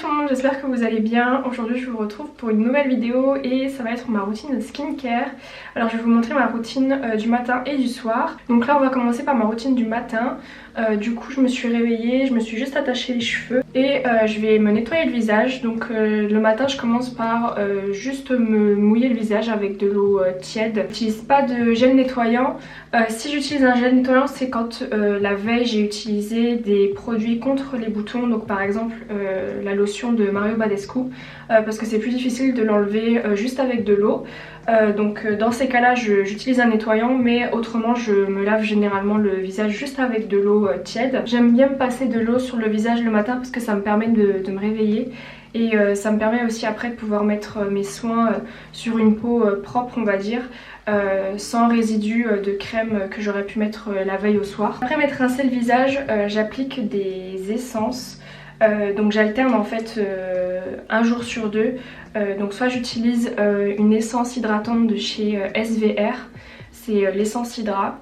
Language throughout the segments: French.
tout le monde, j'espère que vous allez bien. Aujourd'hui je vous retrouve pour une nouvelle vidéo et ça va être ma routine skincare. Alors je vais vous montrer ma routine du matin et du soir. Donc là on va commencer par ma routine du matin. Du coup je me suis réveillée, je me suis juste attaché les cheveux et je vais me nettoyer le visage. Donc le matin je commence par juste me mouiller le visage avec de l'eau tiède. J'utilise pas de gel nettoyant. Si j'utilise un gel nettoyant c'est quand la veille j'ai utilisé des produits contre les boutons. Donc par exemple la lotion de Mario Badescu parce que c'est plus difficile de l'enlever juste avec de l'eau. Donc dans ces cas là j'utilise un nettoyant, mais autrement je me lave généralement le visage juste avec de l'eau tiède. J'aime bien me passer de l'eau sur le visage le matin parce que ça me permet de me réveiller et ça me permet aussi après de pouvoir mettre mes soins sur une peau propre on va dire, sans résidus de crème que j'aurais pu mettre la veille au soir. Après m'être rincé le visage, j'applique des essences. Donc j'alterne en fait un jour sur deux. Donc soit j'utilise une essence hydratante de chez SVR, c'est l'essence Hydra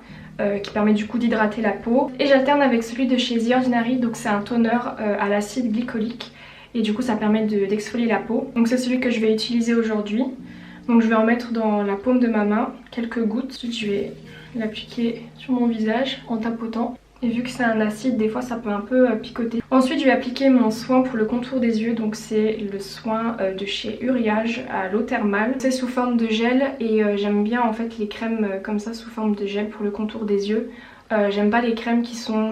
qui permet du coup d'hydrater la peau. Et j'alterne avec celui de chez The Ordinary, donc c'est un toner à l'acide glycolique et du coup ça permet d'exfolier la peau. Donc c'est celui que je vais utiliser aujourd'hui. Donc je vais en mettre dans la paume de ma main quelques gouttes. Ensuite je vais l'appliquer sur mon visage en tapotant. Et vu que c'est un acide, des fois ça peut un peu picoter. Ensuite je vais appliquer mon soin pour le contour des yeux. Donc c'est le soin de chez Uriage à l'eau thermale. C'est sous forme de gel et j'aime bien en fait les crèmes comme ça sous forme de gel pour le contour des yeux. J'aime pas les crèmes qui sont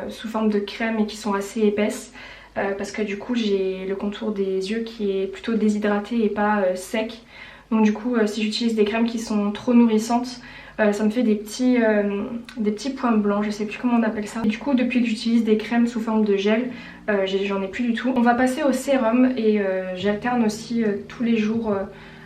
sous forme de crème et qui sont assez épaisses. Parce que du coup j'ai le contour des yeux qui est plutôt déshydraté et pas sec. Donc du coup si j'utilise des crèmes qui sont trop nourrissantes, ça me fait des petits points blancs, je sais plus comment on appelle ça. Et du coup depuis que j'utilise des crèmes sous forme de gel, j'en ai plus du tout. On va passer au sérum et j'alterne aussi tous les jours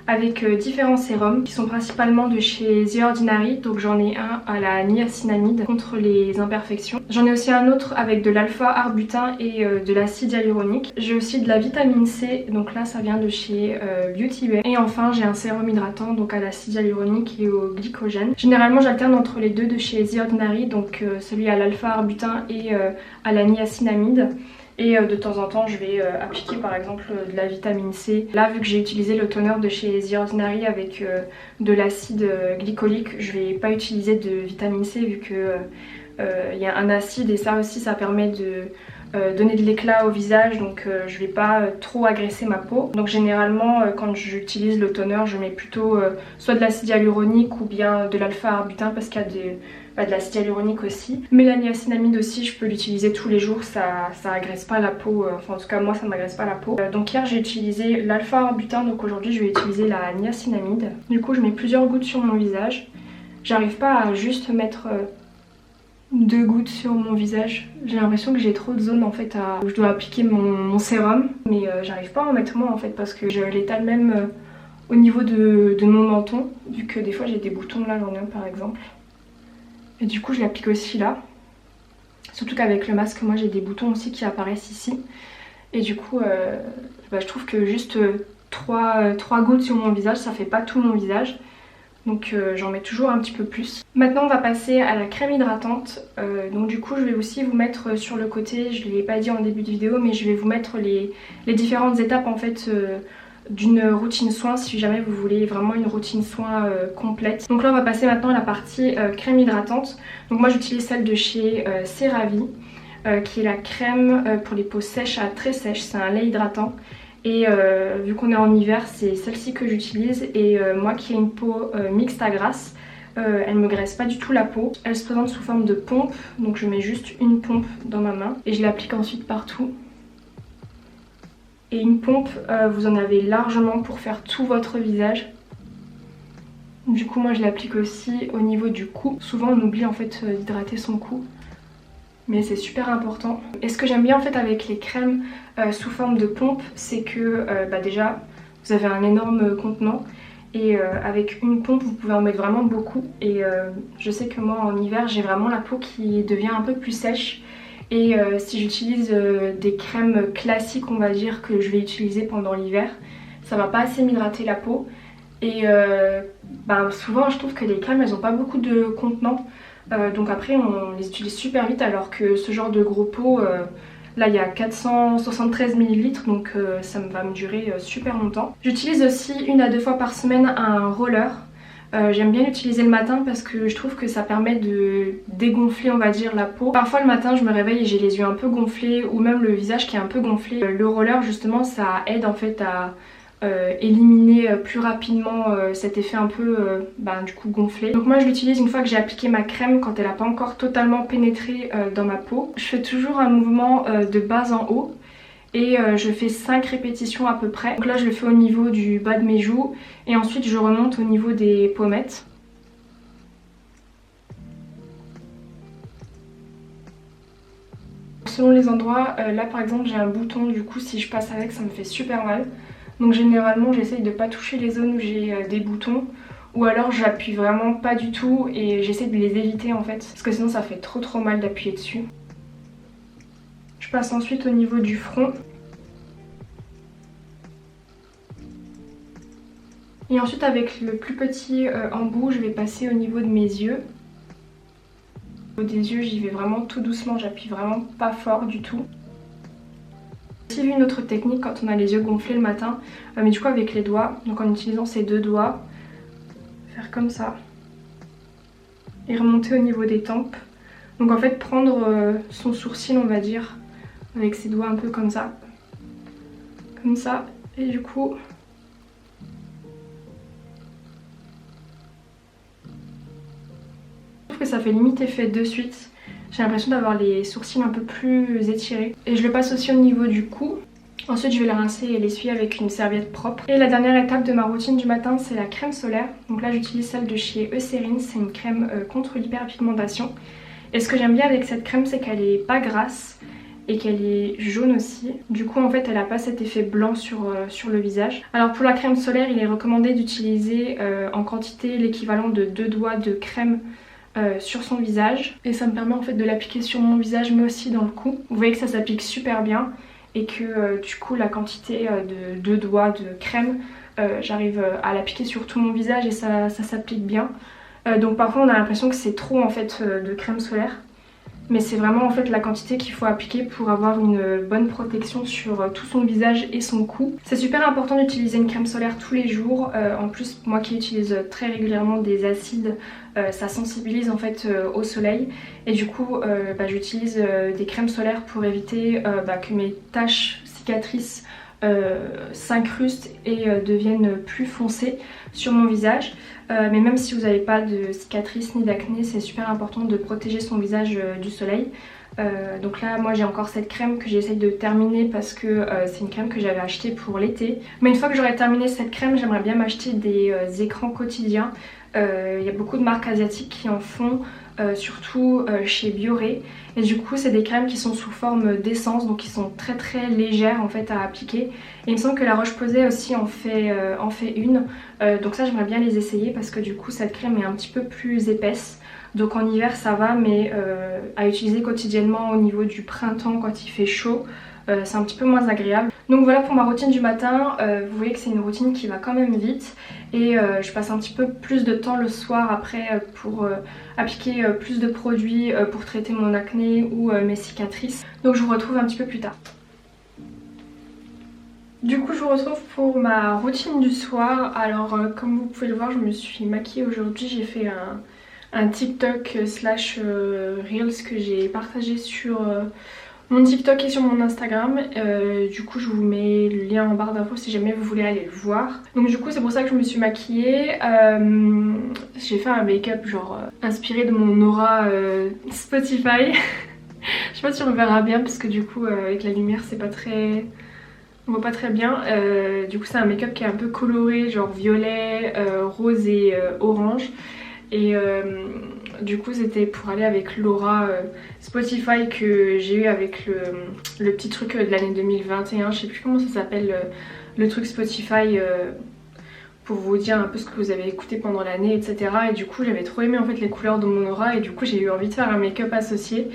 avec différents sérums qui sont principalement de chez The Ordinary. Donc j'en ai un à la niacinamide contre les imperfections. J'en ai aussi un autre avec de l'alpha-arbutin et de l'acide hyaluronique. J'ai aussi de la vitamine C, donc là ça vient de chez Beauty Bay. Et enfin j'ai un sérum hydratant donc à l'acide hyaluronique et au glycogène. Généralement j'alterne entre les deux de chez The Ordinary, donc celui à l'alpha-arbutin et à la niacinamide. Et de temps en temps je vais appliquer par exemple de la vitamine C. Là vu que j'ai utilisé le toner de chez The Ordinary avec de l'acide glycolique, je vais pas utiliser de vitamine C vu que y a un acide et ça aussi ça permet de donner de l'éclat au visage, donc je vais pas trop agresser ma peau. Donc généralement quand j'utilise le toner je mets plutôt soit de l'acide hyaluronique ou bien de l'alpha-arbutin parce qu'il y a de l'acide hyaluronique aussi. Mais la niacinamide aussi je peux l'utiliser tous les jours, ça agresse pas la peau, enfin en tout cas moi ça m'agresse pas la peau. Donc hier j'ai utilisé l'alpha-arbutin, donc aujourd'hui je vais utiliser la niacinamide. Du coup je mets plusieurs gouttes sur mon visage. J'arrive pas à juste mettre 2 gouttes sur mon visage. J'ai l'impression que j'ai trop de zones en fait où je dois appliquer mon sérum. Mais j'arrive pas à en mettre moins en fait parce que je l'étale même au niveau de mon menton. Vu que des fois j'ai des boutons, là j'en ai un par exemple. Et du coup je l'applique aussi là. Surtout qu'avec le masque moi j'ai des boutons aussi qui apparaissent ici. Et du coup je trouve que juste 3 gouttes sur mon visage ça fait pas tout mon visage. Donc j'en mets toujours un petit peu plus. Maintenant on va passer à la crème hydratante. Donc du coup je vais aussi vous mettre sur le côté, je ne l'ai pas dit en début de vidéo, mais je vais vous mettre les différentes étapes en fait d'une routine soin si jamais vous voulez vraiment une routine soin complète. Donc là on va passer maintenant à la partie crème hydratante. Donc moi j'utilise celle de chez CeraVe qui est la crème pour les peaux sèches à très sèches, c'est un lait hydratant. Et vu qu'on est en hiver c'est celle-ci que j'utilise et moi qui ai une peau mixte à grasse, elle me graisse pas du tout la peau. Elle se présente sous forme de pompe, donc je mets juste une pompe dans ma main et je l'applique ensuite partout. Et une pompe vous en avez largement pour faire tout votre visage. Du coup moi je l'applique aussi au niveau du cou. Souvent on oublie en fait d'hydrater son cou, mais c'est super important. Et ce que j'aime bien en fait avec les crèmes sous forme de pompe, c'est que déjà vous avez un énorme contenant et avec une pompe vous pouvez en mettre vraiment beaucoup. Et je sais que moi en hiver j'ai vraiment la peau qui devient un peu plus sèche. Et si j'utilise des crèmes classiques on va dire que je vais utiliser pendant l'hiver, ça va pas assez m'hydrater la peau. Et souvent je trouve que les crèmes elles ont pas beaucoup de contenant. Donc après on les utilise super vite alors que ce genre de gros pots Là il y a 473 ml donc ça va me durer super longtemps. J'utilise aussi 1 à 2 fois par semaine un roller. J'aime bien l'utiliser le matin parce que je trouve que ça permet de dégonfler on va dire la peau. Parfois le matin je me réveille et j'ai les yeux un peu gonflés ou même le visage qui est un peu gonflé. Le roller justement ça aide en fait à éliminer plus rapidement cet effet un peu du coup gonflé. Donc moi je l'utilise une fois que j'ai appliqué ma crème quand elle n'a pas encore totalement pénétré dans ma peau. Je fais toujours un mouvement de bas en haut. Et je fais 5 répétitions à peu près. Donc là je le fais au niveau du bas de mes joues et ensuite je remonte au niveau des pommettes. Selon les endroits, là par exemple j'ai un bouton, du coup si je passe avec ça me fait super mal. Donc généralement j'essaye de pas toucher les zones où j'ai des boutons. Ou alors j'appuie vraiment pas du tout et j'essaie de les éviter en fait. Parce que sinon ça fait trop mal d'appuyer dessus. Je passe ensuite au niveau du front. Et ensuite avec le plus petit embout, je vais passer au niveau de mes yeux. Au niveau des yeux, j'y vais vraiment tout doucement, j'appuie vraiment pas fort du tout. J'ai aussi vu une autre technique quand on a les yeux gonflés le matin, mais du coup avec les doigts, donc en utilisant ces 2 doigts, faire comme ça. Et remonter au niveau des tempes. Donc en fait prendre son sourcil on va dire, avec ses doigts un peu comme ça. Comme ça, et du coup... que ça fait limite effet de suite. J'ai l'impression d'avoir les sourcils un peu plus étirés. Et je le passe aussi au niveau du cou. Ensuite je vais le rincer et l'essuyer avec une serviette propre. Et la dernière étape de ma routine du matin c'est la crème solaire. Donc là j'utilise celle de chez Eucérine, c'est une crème contre l'hyperpigmentation. Et ce que j'aime bien avec cette crème c'est qu'elle est pas grasse et qu'elle est jaune aussi. Du coup en fait elle a pas cet effet blanc sur le visage. Alors pour la crème solaire il est recommandé d'utiliser en quantité l'équivalent de 2 doigts de crème sur son visage et ça me permet en fait de l'appliquer sur mon visage mais aussi dans le cou. Vous voyez que ça s'applique super bien et que du coup la quantité de 2 doigts de crème j'arrive à l'appliquer sur tout mon visage et ça s'applique bien. Donc parfois on a l'impression que c'est trop en fait de crème solaire. Mais c'est vraiment en fait la quantité qu'il faut appliquer pour avoir une bonne protection sur tout son visage et son cou. C'est super important d'utiliser une crème solaire tous les jours. En plus moi qui utilise très régulièrement des acides, ça sensibilise en fait au soleil. Et du coup j'utilise des crèmes solaires pour éviter que mes taches cicatrices s'incrustent et deviennent plus foncées sur mon visage. Mais même si vous n'avez pas de cicatrices ni d'acné, c'est super important de protéger son visage du soleil. Donc là moi j'ai encore cette crème que j'essaye de terminer parce que c'est une crème que j'avais achetée pour l'été. Mais une fois que j'aurai terminé cette crème, j'aimerais bien m'acheter des écrans quotidiens. Il y a beaucoup de marques asiatiques qui en font, surtout chez Bioré. Et du coup c'est des crèmes qui sont sous forme d'essence, donc qui sont très légères en fait à appliquer. Et il me semble que la Roche-Posay aussi en fait une. Donc ça j'aimerais bien les essayer parce que du coup cette crème est un petit peu plus épaisse. Donc en hiver ça va, mais à utiliser quotidiennement au niveau du printemps quand il fait chaud, c'est un petit peu moins agréable. Donc voilà pour ma routine du matin. Vous voyez que c'est une routine qui va quand même vite. Et je passe un petit peu plus de temps le soir après pour appliquer plus de produits pour traiter mon acné ou mes cicatrices. Donc je vous retrouve un petit peu plus tard. Du coup je vous retrouve pour ma routine du soir. Alors comme vous pouvez le voir, je me suis maquillée aujourd'hui. J'ai fait un TikTok slash Reels que j'ai partagé sur mon TikTok et sur mon Instagram. Du coup je vous mets le lien en barre d'infos si jamais vous voulez aller le voir. Donc du coup c'est pour ça que je me suis maquillée. J'ai fait un make-up genre inspiré de mon aura Spotify. Je sais pas si on le verra bien parce que du coup avec la lumière c'est pas très... on voit pas très bien. Du coup c'est un make-up qui est un peu coloré, genre violet, rose et orange. Et du coup c'était pour aller avec l'aura Spotify que j'ai eu avec le petit truc de l'année 2021. Je sais plus comment ça s'appelle, le truc Spotify pour vous dire un peu ce que vous avez écouté pendant l'année, etc. Et du coup j'avais trop aimé en fait les couleurs de mon aura et du coup j'ai eu envie de faire un make-up associé.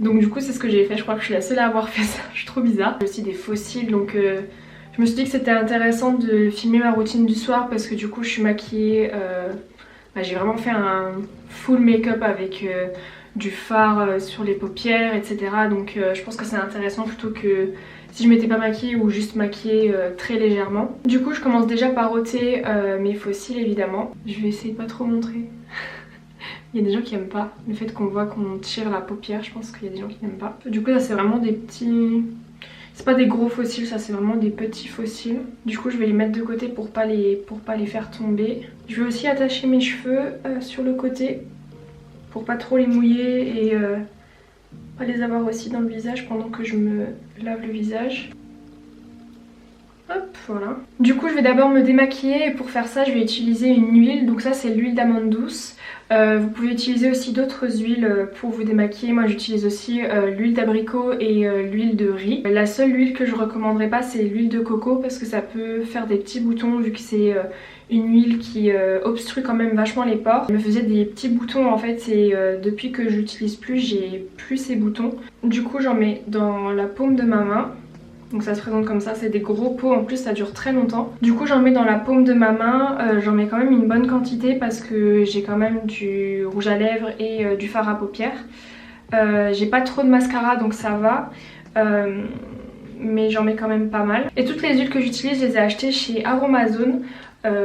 Donc du coup c'est ce que j'ai fait, je crois que je suis la seule à avoir fait ça, je suis trop bizarre. J'ai aussi des faux cils donc je me suis dit que c'était intéressant de filmer ma routine du soir parce que du coup je suis maquillée, j'ai vraiment fait un full make-up avec du fard sur les paupières, etc. Donc je pense que c'est intéressant plutôt que si je m'étais pas maquillée ou juste maquillée très légèrement. Du coup je commence déjà par ôter mes faux cils évidemment. Je vais essayer de pas trop montrer. Il y a des gens qui aiment pas le fait qu'on voit qu'on tire la paupière, je pense qu'il y a des gens qui n'aiment pas. Du coup ça c'est vraiment des petits... C'est pas des gros faux cils, ça c'est vraiment des petits faux cils. Du coup je vais les mettre de côté pour pas les faire tomber. Je vais aussi attacher mes cheveux sur le côté pour pas trop les mouiller et pas les avoir aussi dans le visage pendant que je me lave le visage. Hop, voilà. Du coup je vais d'abord me démaquiller et pour faire ça je vais utiliser une huile. Donc ça c'est l'huile d'amande douce. Vous pouvez utiliser aussi d'autres huiles pour vous démaquiller. Moi j'utilise aussi l'huile d'abricot et l'huile de riz. La seule huile que je recommanderais pas c'est l'huile de coco parce que ça peut faire des petits boutons vu que c'est une huile qui obstrue quand même vachement les pores. Elle me faisait des petits boutons en fait et depuis que je l'utilise plus j'ai plus ces boutons. Du coup j'en mets dans la paume de ma main. Donc ça se présente comme ça, c'est des gros pots, en plus ça dure très longtemps. Du coup j'en mets dans la paume de ma main, j'en mets quand même une bonne quantité parce que j'ai quand même du rouge à lèvres et du fard à paupières. J'ai pas trop de mascara donc ça va, mais j'en mets quand même pas mal. Et toutes les huiles que j'utilise je les ai achetées chez Aromazone.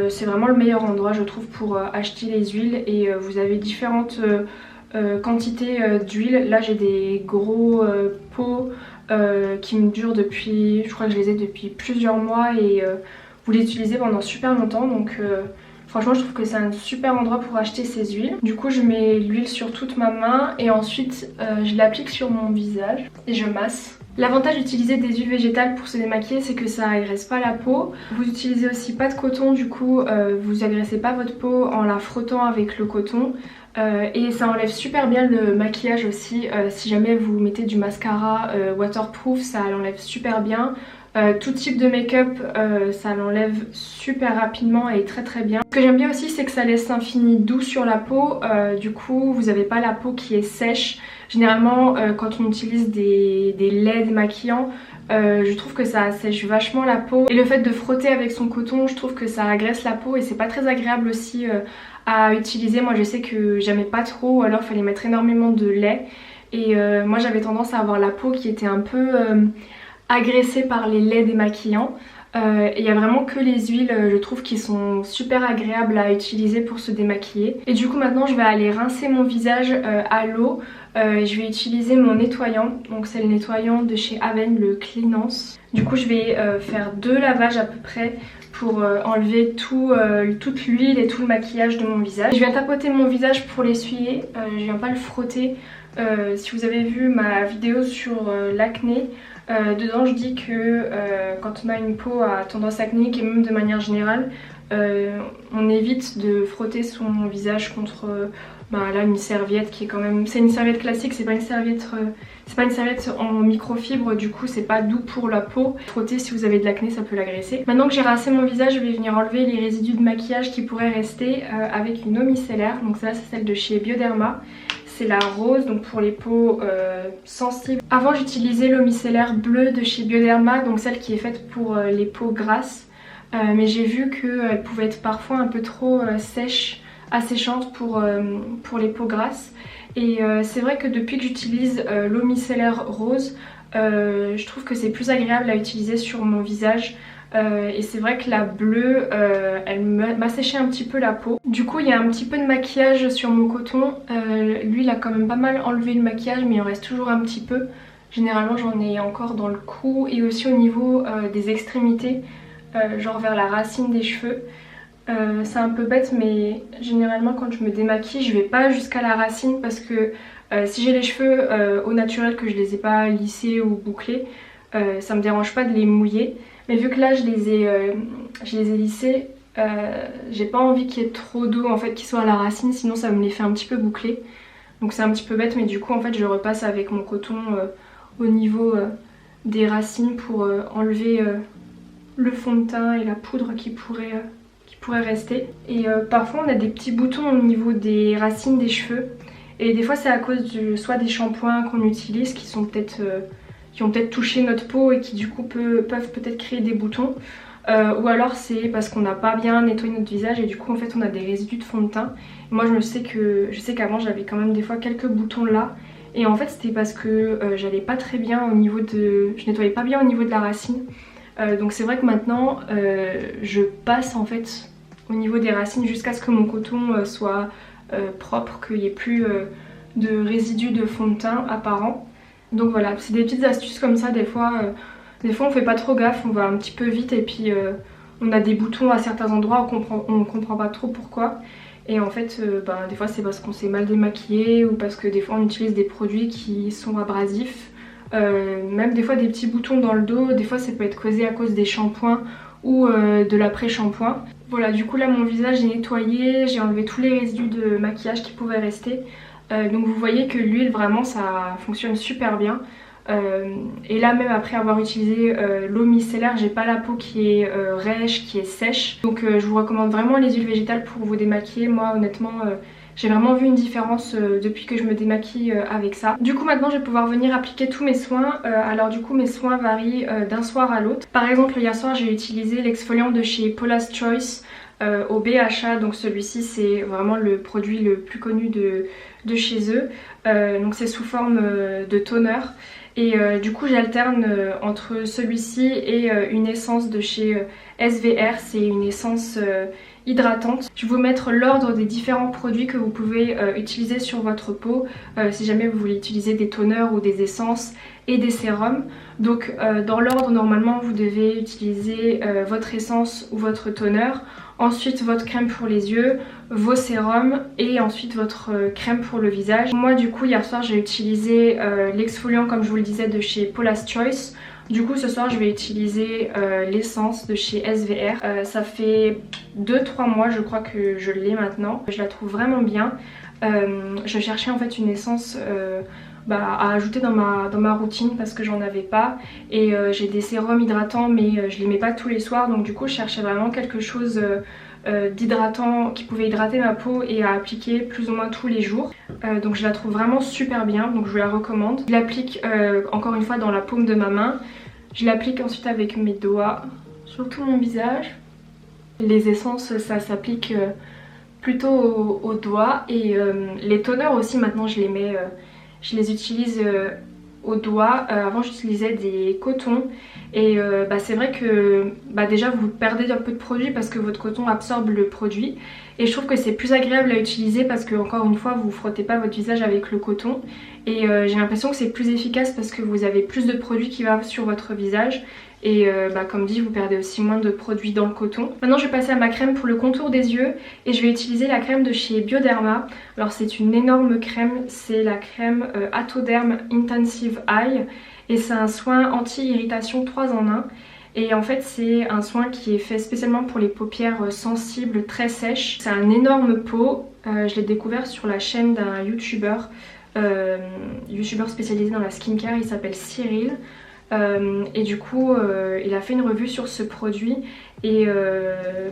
C'est vraiment le meilleur endroit je trouve pour acheter les huiles et vous avez différentes quantités d'huile. Là j'ai des gros pots qui me durent depuis, je crois que je les ai depuis plusieurs mois et vous les utilisez pendant super longtemps donc franchement je trouve que c'est un super endroit pour acheter ces huiles. Du coup je mets l'huile sur toute ma main et ensuite je l'applique sur mon visage et je masse. L'avantage d'utiliser des huiles végétales pour se démaquiller c'est que ça agresse pas la peau. Vous utilisez aussi pas de coton, du coup vous agressez pas votre peau en la frottant avec le coton. Et ça enlève super bien le maquillage aussi, si jamais vous mettez du mascara waterproof ça l'enlève super bien. Tout type de make-up ça l'enlève super rapidement et très très bien. Ce que j'aime bien aussi c'est que ça laisse un fini doux sur la peau, du coup vous n'avez pas la peau qui est sèche. Généralement quand on utilise des laits démaquillants je trouve que ça assèche vachement la peau et le fait de frotter avec son coton je trouve que ça agresse la peau et c'est pas très agréable aussi à utiliser. Moi je sais que j'aimais pas trop ou alors il fallait mettre énormément de lait et moi j'avais tendance à avoir la peau qui était un peu agressée par les laits démaquillants. Et il n'y a vraiment que les huiles je trouve qui sont super agréables à utiliser pour se démaquiller. Et du coup maintenant je vais aller rincer mon visage à l'eau. Je vais utiliser mon nettoyant, donc c'est le nettoyant de chez Aven, le Cleanance. Du coup je vais faire 2 lavages à peu près pour enlever toute l'huile et tout le maquillage de mon visage. Je viens tapoter mon visage pour l'essuyer, je viens pas le frotter. Si vous avez vu ma vidéo sur l'acné, dedans je dis que quand on a une peau à tendance acnéique et même de manière générale, on évite de frotter son visage contre là une serviette qui est quand même, c'est une serviette classique, c'est pas une serviette en microfibre, du coup c'est pas doux pour la peau. Frotter si vous avez de l'acné ça peut l'agresser. Maintenant que j'ai rincé mon visage je vais venir enlever les résidus de maquillage qui pourraient rester avec une eau micellaire. Donc ça c'est celle de chez Bioderma. C'est la rose, donc pour les peaux sensibles. Avant j'utilisais l'eau micellaire bleue de chez Bioderma, donc celle qui est faite pour les peaux grasses. Mais j'ai vu qu'elle pouvait être parfois un peu trop sèche, asséchante pour les peaux grasses. Et c'est vrai que depuis que j'utilise l'eau micellaire rose, je trouve que c'est plus agréable à utiliser sur mon visage. Et c'est vrai que la bleue elle m'a séché un petit peu la peau. Du coup il y a un petit peu de maquillage sur mon coton. Lui il a quand même pas mal enlevé le maquillage mais il en reste toujours un petit peu. Généralement j'en ai encore dans le cou et aussi au niveau des extrémités, genre vers la racine des cheveux. C'est un peu bête mais généralement quand je me démaquille je vais pas jusqu'à la racine parce que si j'ai les cheveux au naturel que je les ai pas lissés ou bouclés, ça me dérange pas de les mouiller. Mais vu que là je les ai lissés, j'ai pas envie qu'il y ait trop d'eau en fait qui soit à la racine, sinon ça me les fait un petit peu boucler. Donc c'est un petit peu bête mais du coup en fait je repasse avec mon coton au niveau des racines pour enlever le fond de teint et la poudre qui pourrait rester. Et parfois on a des petits boutons au niveau des racines des cheveux et des fois c'est à cause soit des shampoings qu'on utilise qui ont peut-être touché notre peau et qui du coup peuvent peut-être créer des boutons. ou alors c'est parce qu'on n'a pas bien nettoyé notre visage et du coup en fait on a des résidus de fond de teint. Moi je sais qu'avant j'avais quand même des fois quelques boutons là et en fait c'était parce que j'allais pas très bien au niveau de... je nettoyais pas bien au niveau de la racine. Donc c'est vrai que maintenant je passe en fait au niveau des racines jusqu'à ce que mon coton soit propre, qu'il n'y ait plus de résidus de fond de teint apparent. Donc voilà, c'est des petites astuces comme ça, des fois on fait pas trop gaffe, on va un petit peu vite et puis on a des boutons à certains endroits, on comprend pas trop pourquoi. Et en fait, des fois c'est parce qu'on s'est mal démaquillé ou parce que des fois on utilise des produits qui sont abrasifs. Même des fois des petits boutons dans le dos, des fois ça peut être causé à cause des shampoings ou de l'après-shampoing. Voilà, du coup là mon visage est nettoyé, j'ai enlevé tous les résidus de maquillage qui pouvaient rester. Donc vous voyez que l'huile vraiment ça fonctionne super bien. Et là même après avoir utilisé l'eau micellaire, j'ai pas la peau qui est rêche, qui est sèche. Donc je vous recommande vraiment les huiles végétales pour vous démaquiller. Moi honnêtement j'ai vraiment vu une différence depuis que je me démaquille avec ça. Du coup maintenant je vais pouvoir venir appliquer tous mes soins. Alors du coup mes soins varient d'un soir à l'autre. Par exemple hier soir j'ai utilisé l'exfoliant de chez Paula's Choice au BHA. Donc celui-ci c'est vraiment le produit le plus connu de chez eux. Donc c'est sous forme de toner. Et du coup j'alterne entre celui-ci et une essence de chez SVR. C'est une essence hydratante. Je vais vous mettre l'ordre des différents produits que vous pouvez utiliser sur votre peau si jamais vous voulez utiliser des toners ou des essences et des sérums. Donc dans l'ordre normalement vous devez utiliser votre essence ou votre toner, ensuite votre crème pour les yeux, vos sérums et ensuite votre crème pour le visage. Moi du coup hier soir j'ai utilisé l'exfoliant comme je vous le disais de chez Paula's Choice. Du coup ce soir je vais utiliser l'essence de chez SVR. Ça fait 2-3 mois je crois que je l'ai maintenant. Je la trouve vraiment bien. Je cherchais en fait une essence à ajouter dans ma routine parce que j'en avais pas. Et j'ai des sérums hydratants mais je les mets pas tous les soirs. Donc du coup je cherchais vraiment quelque chose d'hydratant qui pouvait hydrater ma peau et à appliquer plus ou moins tous les jours. Donc je la trouve vraiment super bien, donc je vous la recommande. Je l'applique encore une fois dans la paume de ma main. Je l'applique ensuite avec mes doigts sur tout mon visage. Les essences ça s'applique plutôt aux doigts et les toners aussi maintenant je les mets, je les utilise aux doigts. Avant j'utilisais des cotons et c'est vrai que déjà vous perdez un peu de produit parce que votre coton absorbe le produit et je trouve que c'est plus agréable à utiliser parce que encore une fois vous frottez pas votre visage avec le coton et j'ai l'impression que c'est plus efficace parce que vous avez plus de produits qui va sur votre visage et comme dit vous perdez aussi moins de produits dans le coton. Maintenant je vais passer à ma crème pour le contour des yeux et je vais utiliser la crème de chez Bioderma. Alors c'est une énorme crème, c'est la crème Atoderm Intensive Eye et c'est un soin anti-irritation 3 en 1. Et en fait c'est un soin qui est fait spécialement pour les paupières sensibles très sèches. C'est un énorme pot, je l'ai découvert sur la chaîne d'un youtubeur spécialisé dans la skincare, il s'appelle Cyril. Et du coup il a fait une revue sur ce produit et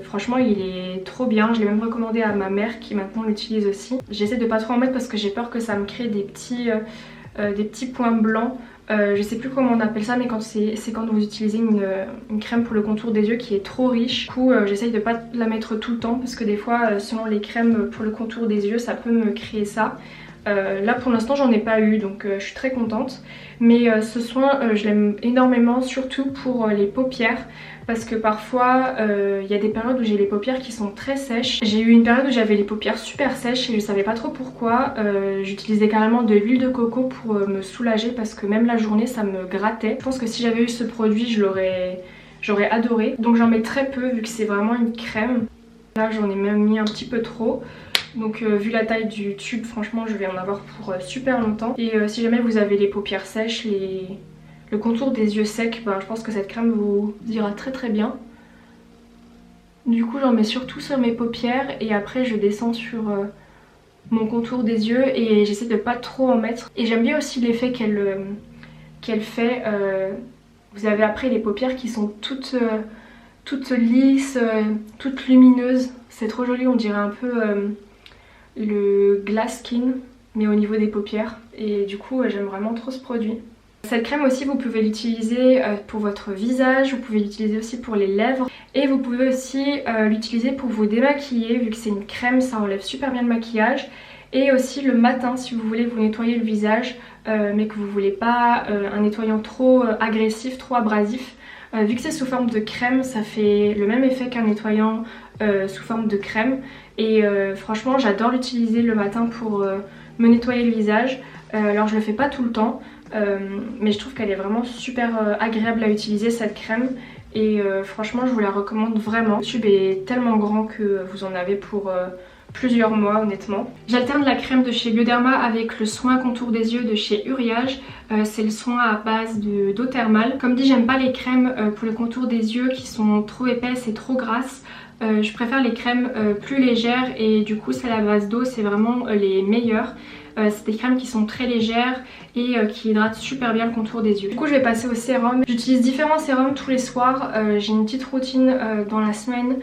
franchement il est trop bien. Je l'ai même recommandé à ma mère qui maintenant l'utilise aussi. J'essaie de pas trop en mettre parce que j'ai peur que ça me crée des petits points blancs. Je sais plus comment on appelle ça mais c'est quand vous utilisez une crème pour le contour des yeux qui est trop riche. Du coup j'essaye de pas la mettre tout le temps parce que des fois selon les crèmes pour le contour des yeux ça peut me créer ça. Là pour l'instant j'en ai pas eu donc je suis très contente. Mais ce soin je l'aime énormément surtout pour les paupières. Parce que parfois il y a des périodes où j'ai les paupières qui sont très sèches. J'ai eu une période où j'avais les paupières super sèches et je savais pas trop pourquoi. J'utilisais carrément de l'huile de coco pour me soulager parce que même la journée ça me grattait. Je pense que si j'avais eu ce produit j'aurais adoré. Donc j'en mets très peu vu que c'est vraiment une crème. Là j'en ai même mis un petit peu trop. Donc vu la taille du tube franchement je vais en avoir pour super longtemps. Et si jamais vous avez les paupières sèches, le contour des yeux secs, je pense que cette crème vous ira très très bien. Du coup j'en mets surtout sur mes paupières et après je descends sur mon contour des yeux et j'essaie de pas trop en mettre. Et j'aime bien aussi l'effet qu'elle fait. Vous avez après les paupières qui sont toutes lisses, toutes lumineuses. C'est trop joli, on dirait un peu le Glass Skin mais au niveau des paupières. Et du coup j'aime vraiment trop ce produit. Cette crème aussi vous pouvez l'utiliser pour votre visage, vous pouvez l'utiliser aussi pour les lèvres et vous pouvez aussi l'utiliser pour vous démaquiller vu que c'est une crème, ça enlève super bien le maquillage. Et aussi le matin si vous voulez vous nettoyer le visage mais que vous voulez pas un nettoyant trop agressif, trop abrasif. Vu que c'est sous forme de crème, ça fait le même effet qu'un nettoyant sous forme de crème. Et franchement j'adore l'utiliser le matin pour me nettoyer le visage. Alors je le fais pas tout le temps mais je trouve qu'elle est vraiment super agréable à utiliser cette crème. Et franchement je vous la recommande vraiment. Le tube est tellement grand que vous en avez pour plusieurs mois honnêtement. J'alterne la crème de chez Bioderma avec le soin contour des yeux de chez Uriage. C'est le soin à base d'eau thermale. Comme dit, j'aime pas les crèmes pour le contour des yeux qui sont trop épaisses et trop grasses. Je préfère les crèmes plus légères et du coup celles à base d'eau c'est vraiment les meilleures. C'est des crèmes qui sont très légères et qui hydratent super bien le contour des yeux. Du coup je vais passer au sérum. J'utilise différents sérums tous les soirs. J'ai une petite routine dans la semaine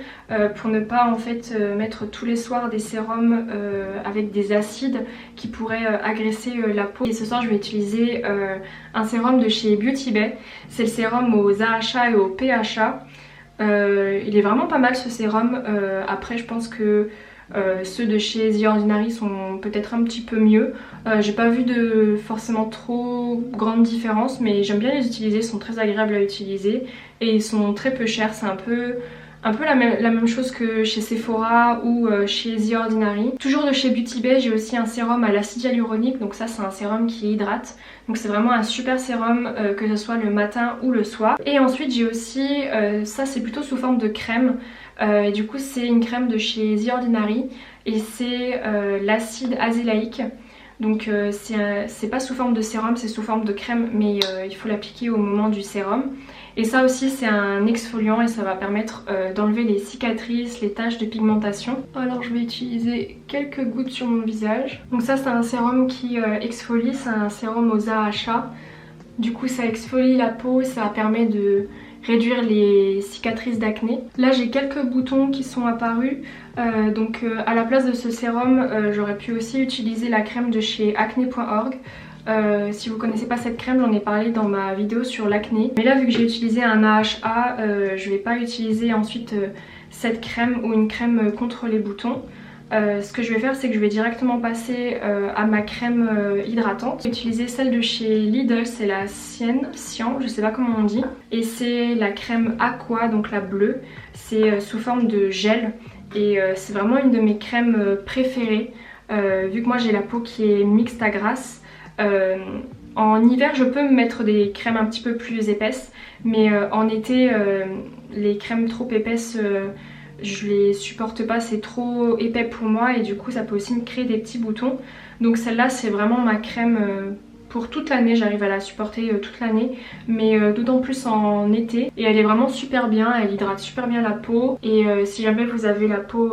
pour ne pas en fait mettre tous les soirs des sérums avec des acides qui pourraient agresser la peau. Et ce soir je vais utiliser un sérum de chez Beauty Bay. C'est le sérum aux AHA et aux PHA. Il est vraiment pas mal ce sérum. Après je pense que ceux de chez The Ordinary sont peut-être un petit peu mieux. J'ai pas vu de forcément trop grande différence mais j'aime bien les utiliser, ils sont très agréables à utiliser et ils sont très peu chers. C'est un peu la même chose que chez Sephora ou chez The Ordinary. Toujours de chez Beauty Bay, j'ai aussi un sérum à l'acide hyaluronique, donc ça c'est un sérum qui hydrate. Donc c'est vraiment un super sérum que ce soit le matin ou le soir. Et ensuite j'ai aussi, ça c'est plutôt sous forme de crème. Et du coup c'est une crème de chez The Ordinary et c'est l'acide azélaïque. Donc c'est pas sous forme de sérum, c'est sous forme de crème mais il faut l'appliquer au moment du sérum. Et ça aussi c'est un exfoliant et ça va permettre d'enlever les cicatrices, les taches de pigmentation. Alors je vais utiliser quelques gouttes sur mon visage. Donc ça c'est un sérum qui exfolie, c'est un sérum aux AHA. Du coup ça exfolie la peau, ça permet de réduire les cicatrices d'acné. Là j'ai quelques boutons qui sont apparus, donc à la place de ce sérum j'aurais pu aussi utiliser la crème de chez acné.org. Si vous connaissez pas cette crème, j'en ai parlé dans ma vidéo sur l'acné. Mais là vu que j'ai utilisé un AHA, je vais pas utiliser ensuite cette crème ou une crème contre les boutons. Ce que je vais faire c'est que je vais directement passer à ma crème hydratante. Je vais utiliser celle de chez Lidl, c'est la Cyan, je sais pas comment on dit. Et c'est la crème Aqua, donc la bleue. C'est sous forme de gel et c'est vraiment une de mes crèmes préférées. Vu que moi j'ai la peau qui est mixte à grasse. En hiver je peux me mettre des crèmes un petit peu plus épaisses. Mais en été les crèmes trop épaisses je les supporte pas, c'est trop épais pour moi et du coup ça peut aussi me créer des petits boutons. Donc celle-là c'est vraiment ma crème pour toute l'année, j'arrive à la supporter toute l'année, mais d'autant plus en été. Et elle est vraiment super bien, elle hydrate super bien la peau. Et si jamais vous avez la peau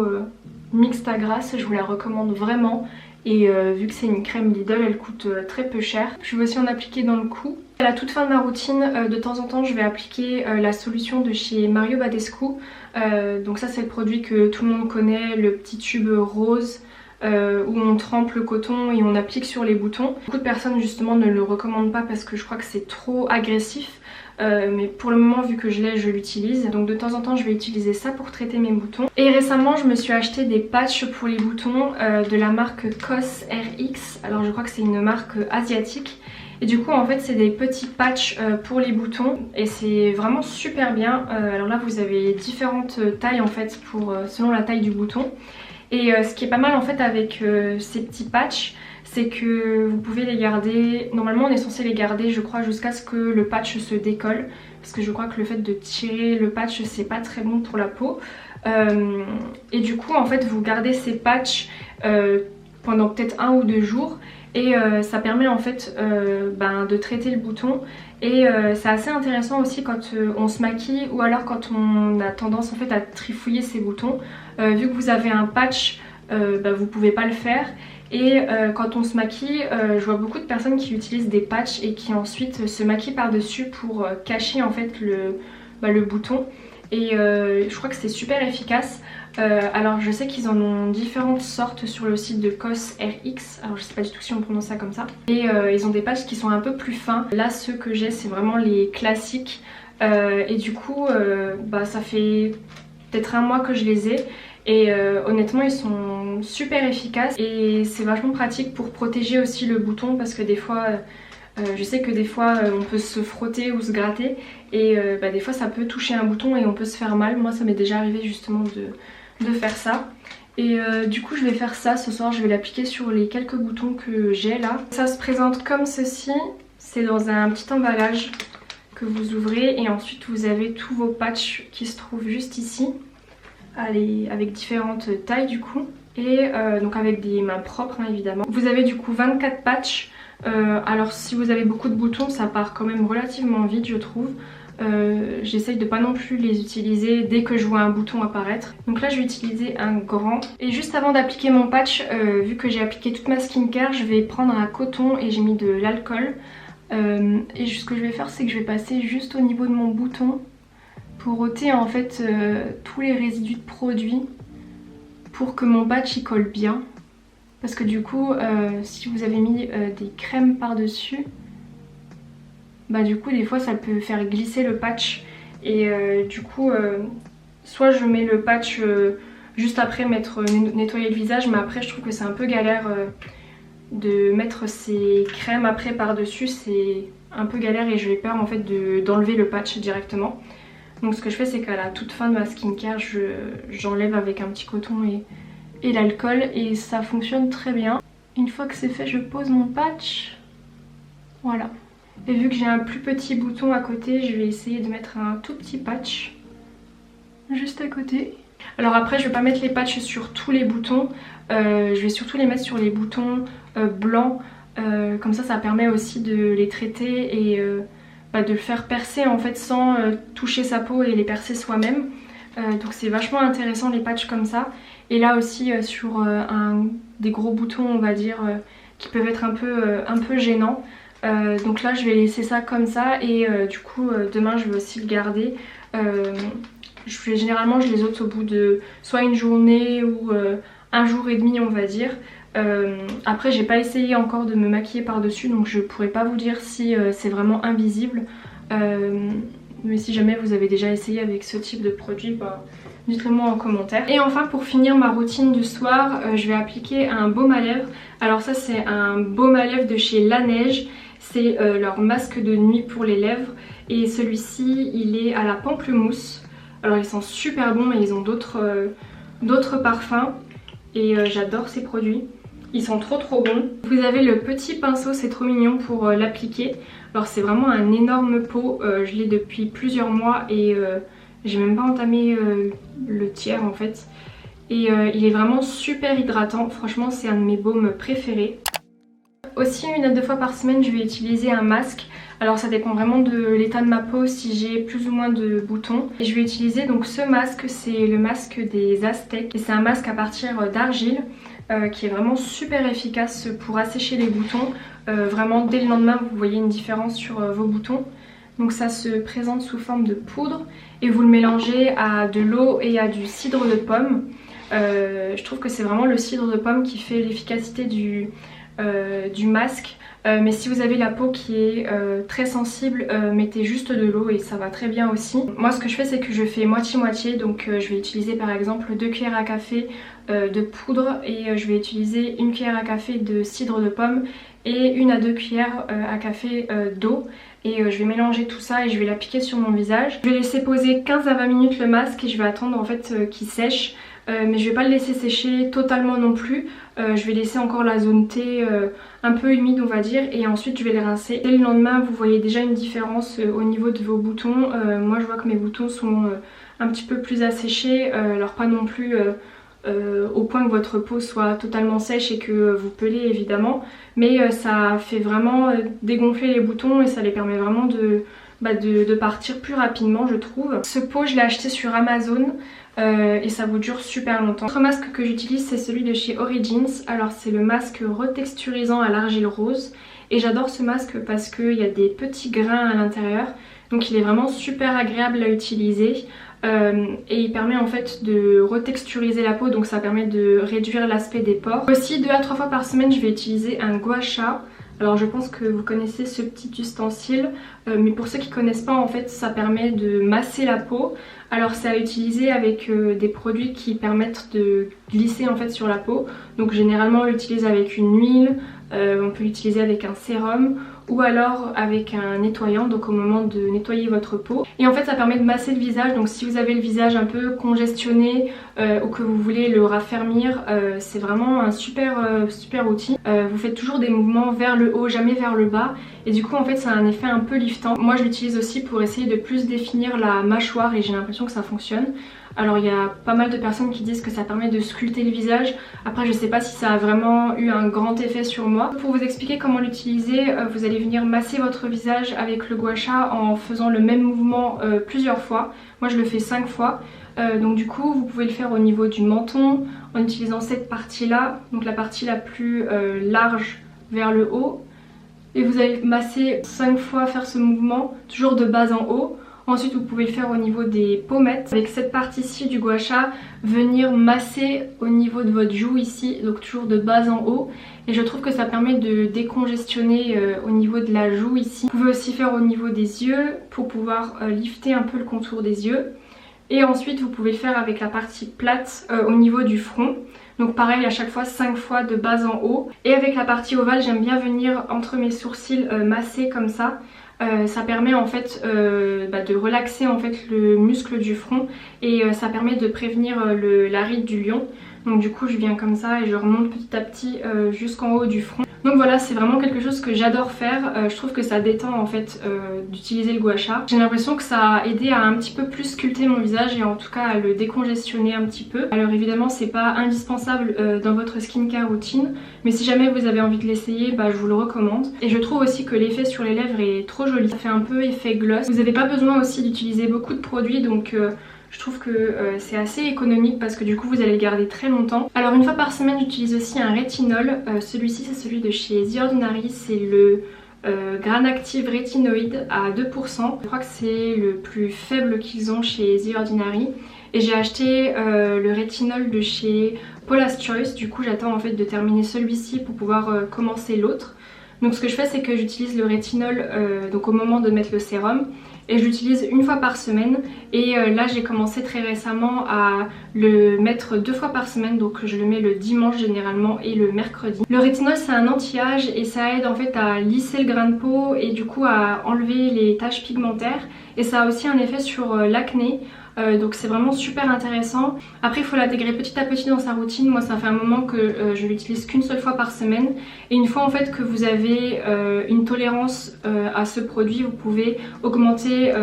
mixte à grasse, je vous la recommande vraiment. Et vu que c'est une crème Lidl, elle coûte très peu cher. Je vais aussi en appliquer dans le cou. À la toute fin de ma routine, de temps en temps, je vais appliquer la solution de chez Mario Badescu. Donc ça c'est le produit que tout le monde connaît, le petit tube rose où on trempe le coton et on applique sur les boutons. Beaucoup de personnes justement ne le recommandent pas parce que je crois que c'est trop agressif. Mais pour le moment vu que je l'ai je l'utilise, donc de temps en temps je vais utiliser ça pour traiter mes boutons. Et récemment je me suis acheté des patchs pour les boutons de la marque COS RX. Alors je crois que c'est une marque asiatique et du coup en fait c'est des petits patchs pour les boutons et c'est vraiment super bien. Alors là vous avez différentes tailles en fait selon la taille du bouton. Et ce qui est pas mal en fait avec ces petits patchs, c'est que vous pouvez les garder, normalement on est censé les garder je crois jusqu'à ce que le patch se décolle, parce que je crois que le fait de tirer le patch c'est pas très bon pour la peau. Et du coup en fait vous gardez ces patchs pendant peut-être 1 ou 2 jours et ça permet en fait de traiter le bouton. Et c'est assez intéressant aussi quand on se maquille ou alors quand on a tendance en fait à trifouiller ses boutons. Vu que vous avez un patch, vous pouvez pas le faire. Et quand on se maquille, je vois beaucoup de personnes qui utilisent des patchs et qui ensuite se maquillent par dessus pour cacher en fait le bouton. et je crois que c'est super efficace. Alors je sais qu'ils en ont différentes sortes sur le site de COSRX, alors je sais pas du tout si on prononce ça comme ça. Et ils ont des patchs qui sont un peu plus fins. Là ceux que j'ai c'est vraiment les classiques et du coup ça fait peut-être un mois que je les ai. Et honnêtement ils sont super efficaces et c'est vachement pratique pour protéger aussi le bouton parce que des fois... je sais que des fois on peut se frotter ou se gratter et des fois ça peut toucher un bouton et on peut se faire mal. Moi ça m'est déjà arrivé justement de faire ça. Et du coup je vais faire ça ce soir, je vais l'appliquer sur les quelques boutons que j'ai là. Ça se présente comme ceci, c'est dans un petit emballage que vous ouvrez et ensuite vous avez tous vos patchs qui se trouvent juste ici. Allez, avec différentes tailles du coup et donc avec des mains propres hein, évidemment. Vous avez du coup 24 patchs. Alors si vous avez beaucoup de boutons ça part quand même relativement vite je trouve. J'essaye de pas non plus les utiliser dès que je vois un bouton apparaître. Donc là je vais utiliser un grand. Et juste avant d'appliquer mon patch, vu que j'ai appliqué toute ma skincare, je vais prendre un coton et j'ai mis de l'alcool. Et ce que je vais faire c'est que je vais passer juste au niveau de mon bouton pour ôter en fait tous les résidus de produits pour que mon patch y colle bien. Parce que du coup, si vous avez mis des crèmes par-dessus, du coup des fois ça peut faire glisser le patch. Et du coup, soit je mets le patch juste après nettoyer le visage, mais après je trouve que c'est un peu galère de mettre ces crèmes après par-dessus. C'est un peu galère et j'ai peur en fait d'enlever le patch directement. Donc ce que je fais c'est qu'à la toute fin de ma skincare, j'enlève avec un petit coton et l'alcool et ça fonctionne très bien. Une fois que c'est fait je pose mon patch, voilà. Et vu que j'ai un plus petit bouton à côté, je vais essayer de mettre un tout petit patch juste à côté. Alors après je vais pas mettre les patchs sur tous les boutons, je vais surtout les mettre sur les boutons blancs, comme ça permet aussi de les traiter et de le faire percer en fait sans toucher sa peau et les percer soi-même. Donc c'est vachement intéressant les patchs comme ça. Et là aussi sur des gros boutons on va dire qui peuvent être un peu gênants. Donc là je vais laisser ça comme ça et du coup demain je vais aussi le garder. Généralement je les ôte au bout de soit une journée ou un jour et demi on va dire. Après j'ai pas essayé encore de me maquiller par dessus donc je pourrais pas vous dire si c'est vraiment invisible. Mais si jamais vous avez déjà essayé avec ce type de produit, dites-le moi en commentaire. Et enfin pour finir ma routine du soir, je vais appliquer un baume à lèvres. Alors ça c'est un baume à lèvres de chez La Neige. C'est leur masque de nuit pour les lèvres. Et celui-ci il est à la pamplemousse. Alors ils sont super bons mais ils ont d'autres parfums. Et j'adore ces produits. Ils sont trop bons. Vous avez le petit pinceau, c'est trop mignon pour l'appliquer. Alors c'est vraiment un énorme pot, je l'ai depuis plusieurs mois et j'ai même pas entamé le tiers en fait. Et il est vraiment super hydratant, franchement c'est un de mes baumes préférés. Aussi 1 à 2 fois par semaine je vais utiliser un masque. Alors ça dépend vraiment de l'état de ma peau, si j'ai plus ou moins de boutons. Et je vais utiliser donc ce masque, c'est le masque des Aztèques. Et c'est un masque à partir d'argile. Qui est vraiment super efficace pour assécher les boutons. Vraiment dès le lendemain vous voyez une différence sur vos boutons. Donc ça se présente sous forme de poudre et vous le mélangez à de l'eau et à du cidre de pomme. Je trouve que c'est vraiment le cidre de pomme qui fait l'efficacité du masque. Mais si vous avez la peau qui est très sensible, mettez juste de l'eau et ça va très bien aussi. Moi ce que je fais c'est que je fais moitié-moitié, donc je vais utiliser par exemple 2 cuillères à café de poudre et je vais utiliser 1 cuillère à café de cidre de pomme et 1 à 2 cuillères à café d'eau. Et je vais mélanger tout ça et je vais l'appliquer sur mon visage. Je vais laisser poser 15 à 20 minutes le masque et je vais attendre en fait qu'il sèche. Mais je vais pas le laisser sécher totalement non plus. Je vais laisser encore la zone T un peu humide on va dire et ensuite je vais les rincer. Dès le lendemain vous voyez déjà une différence au niveau de vos boutons. Moi je vois que mes boutons sont un petit peu plus asséchés, alors pas non plus au point que votre peau soit totalement sèche et que vous pelez évidemment, mais ça fait vraiment dégonfler les boutons et ça les permet vraiment de partir plus rapidement je trouve. Ce pot je l'ai acheté sur Amazon et ça vous dure super longtemps. L'autre masque que j'utilise c'est celui de chez Origins. Alors c'est le masque retexturisant à l'argile rose et j'adore ce masque parce qu'il y a des petits grains à l'intérieur. Donc il est vraiment super agréable à utiliser. Et il permet en fait de retexturiser la peau, donc ça permet de réduire l'aspect des pores. Aussi 2 à 3 fois par semaine je vais utiliser un gua sha. Alors je pense que vous connaissez ce petit ustensile, mais pour ceux qui ne connaissent pas, en fait ça permet de masser la peau. Alors c'est à utiliser avec des produits qui permettent de glisser en fait sur la peau. Donc généralement on l'utilise avec une huile, on peut l'utiliser avec un sérum ou alors avec un nettoyant, donc au moment de nettoyer votre peau. Et en fait ça permet de masser le visage, donc si vous avez le visage un peu congestionné ou que vous voulez le raffermir, c'est vraiment un super outil. Vous faites toujours des mouvements vers le haut, jamais vers le bas, et du coup en fait ça a un effet un peu liftant. Moi je l'utilise aussi pour essayer de plus définir la mâchoire et j'ai l'impression que ça fonctionne. Alors il y a pas mal de personnes qui disent que ça permet de sculpter le visage. Après je sais pas si ça a vraiment eu un grand effet sur moi. Pour vous expliquer comment l'utiliser, vous allez venir masser votre visage avec le gua sha en faisant le même mouvement plusieurs fois. Moi je le fais 5 fois. Donc du coup vous pouvez le faire au niveau du menton en utilisant cette partie là, donc la partie la plus large vers le haut. Et vous allez masser 5 fois, faire ce mouvement, toujours de bas en haut. Ensuite vous pouvez le faire au niveau des pommettes. Avec cette partie-ci du gua sha, venir masser au niveau de votre joue ici, donc toujours de bas en haut. Et je trouve que ça permet de décongestionner au niveau de la joue ici. Vous pouvez aussi faire au niveau des yeux pour pouvoir lifter un peu le contour des yeux. Et ensuite vous pouvez le faire avec la partie plate au niveau du front. Donc pareil à chaque fois 5 fois de bas en haut. Et avec la partie ovale j'aime bien venir entre mes sourcils masser comme ça. Ça permet en fait de relaxer en fait le muscle du front et ça permet de prévenir la ride du lion. Donc du coup je viens comme ça et je remonte petit à petit jusqu'en haut du front. Donc voilà, c'est vraiment quelque chose que j'adore faire. Je trouve que ça détend en fait d'utiliser le gua sha. J'ai l'impression que ça a aidé à un petit peu plus sculpter mon visage et en tout cas à le décongestionner un petit peu. Alors évidemment c'est pas indispensable dans votre skincare routine, mais si jamais vous avez envie de l'essayer, je vous le recommande. Et je trouve aussi que l'effet sur les lèvres est trop joli. Ça fait un peu effet gloss. Vous n'avez pas besoin aussi d'utiliser beaucoup de produits, donc je trouve que c'est assez économique parce que du coup vous allez le garder très longtemps. Alors une fois par semaine j'utilise aussi un rétinol. Celui-ci c'est celui de chez The Ordinary, c'est le Gran Active Rétinoïde à 2%. Je crois que c'est le plus faible qu'ils ont chez The Ordinary. Et j'ai acheté le rétinol de chez Paula's Choice. Du coup j'attends en fait de terminer celui-ci pour pouvoir commencer l'autre. Donc ce que je fais c'est que j'utilise le rétinol donc au moment de mettre le sérum. Et je l'utilise une fois par semaine et là j'ai commencé très récemment à le mettre 2 fois par semaine, donc je le mets le dimanche généralement et le mercredi. Le rétinol c'est un anti-âge et ça aide en fait à lisser le grain de peau et du coup à enlever les taches pigmentaires et ça a aussi un effet sur l'acné. Donc c'est vraiment super intéressant. Après il faut l'intégrer petit à petit dans sa routine. Moi ça fait un moment que je l'utilise qu'une seule fois par semaine. Et une fois en fait que vous avez une tolérance à ce produit, vous pouvez augmenter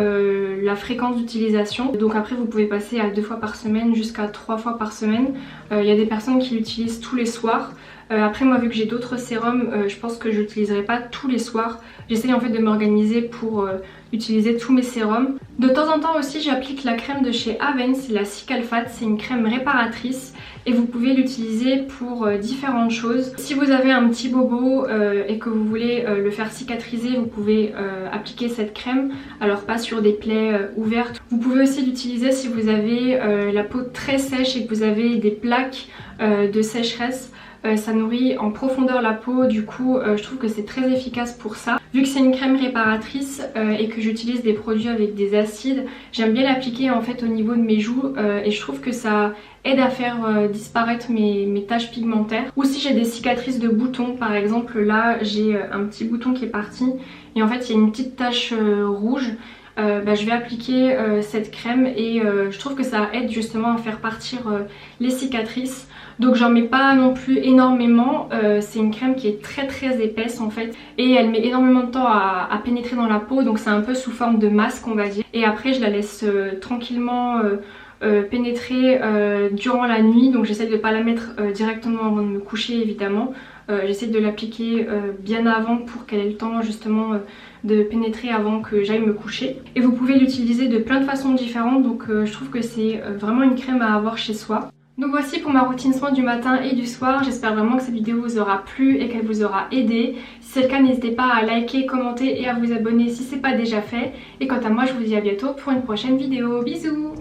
la fréquence d'utilisation. Donc après vous pouvez passer à 2 fois par semaine jusqu'à 3 fois par semaine. Il y a des personnes qui l'utilisent tous les soirs. Après moi vu que j'ai d'autres sérums, je pense que je l'utiliserai pas tous les soirs. J'essaye en fait de m'organiser pour utiliser tous mes sérums. De temps en temps aussi j'applique la crème de chez Avène, c'est la Cicalfate, c'est une crème réparatrice et vous pouvez l'utiliser pour différentes choses. Si vous avez un petit bobo et que vous voulez le faire cicatriser, vous pouvez appliquer cette crème, alors pas sur des plaies ouvertes. Vous pouvez aussi l'utiliser si vous avez la peau très sèche et que vous avez des plaques de sécheresse. Ça nourrit en profondeur la peau, du coup je trouve que c'est très efficace pour ça. Vu que c'est une crème réparatrice et que j'utilise des produits avec des acides, j'aime bien l'appliquer en fait au niveau de mes joues et je trouve que ça aide à faire disparaître mes taches pigmentaires. Ou si j'ai des cicatrices de boutons, par exemple là j'ai un petit bouton qui est parti et en fait il y a une petite tache rouge. Je vais appliquer cette crème et je trouve que ça aide justement à faire partir les cicatrices. Donc j'en mets pas non plus énormément, c'est une crème qui est très épaisse en fait et elle met énormément de temps à pénétrer dans la peau, donc c'est un peu sous forme de masque on va dire. Et après je la laisse tranquillement pénétrer durant la nuit, donc j'essaie de ne pas la mettre directement avant de me coucher évidemment. J'essaie de l'appliquer bien avant pour qu'elle ait le temps justement de pénétrer avant que j'aille me coucher. Et vous pouvez l'utiliser de plein de façons différentes, donc je trouve que c'est vraiment une crème à avoir chez soi. Donc voici pour ma routine soin du matin et du soir. J'espère vraiment que cette vidéo vous aura plu et qu'elle vous aura aidé. Si c'est le cas, n'hésitez pas à liker, commenter et à vous abonner si ce n'est pas déjà fait. Et quant à moi, je vous dis à bientôt pour une prochaine vidéo. Bisous!